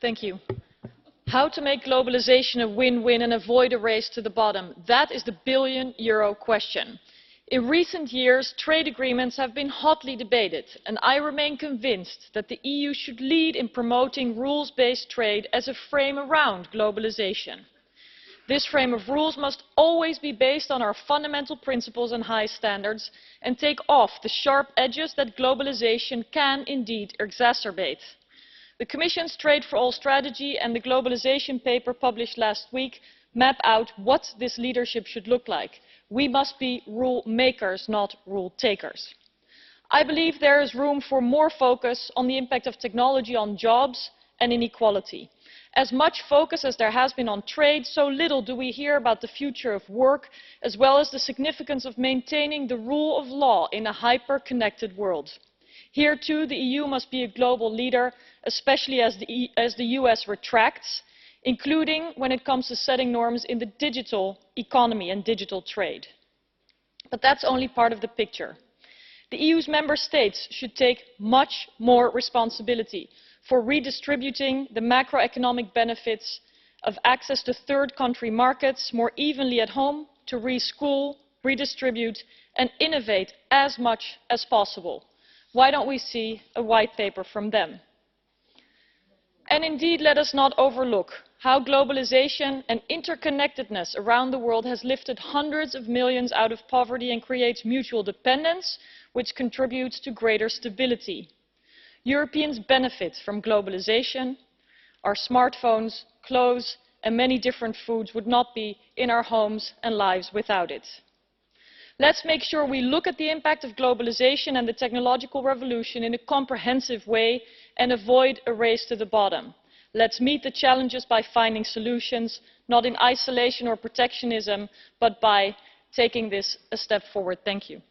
Thank you. How to make globalization a win-win and avoid a race to the bottom? That is the billion-euro question. In recent years, trade agreements have been hotly debated, and I remain convinced that the EU should lead in promoting rules-based trade as a frame around globalization. This frame of rules must always be based on our fundamental principles and high standards and take off the sharp edges that globalization can indeed exacerbate. The Commission's Trade for All strategy and the globalization paper published last week map out what this leadership should look like. We must be rule makers, not rule takers. I believe there is room for more focus on the impact of technology on jobs and inequality. As much focus as there has been on trade, so little do we hear about the future of work, as well as the significance of maintaining the rule of law in a hyper-connected world. Here too, the EU must be a global leader, especially as the US retracts, including when it comes to setting norms in the digital economy and digital trade. But that's only part of the picture. The EU's member states should take much more responsibility for redistributing the macroeconomic benefits of access to third country markets more evenly at home, to reschool, redistribute and innovate as much as possible. Why don't we see a white paper from them? And indeed, let us not overlook how globalization and interconnectedness around the world has lifted hundreds of millions out of poverty and creates mutual dependence, which contributes to greater stability. Europeans benefit from globalization. Our smartphones, clothes and many different foods would not be in our homes and lives without it. Let's make sure we look at the impact of globalization and the technological revolution in a comprehensive way and avoid a race to the bottom. Let's meet the challenges by finding solutions, not in isolation or protectionism, but by taking this a step forward. Thank you.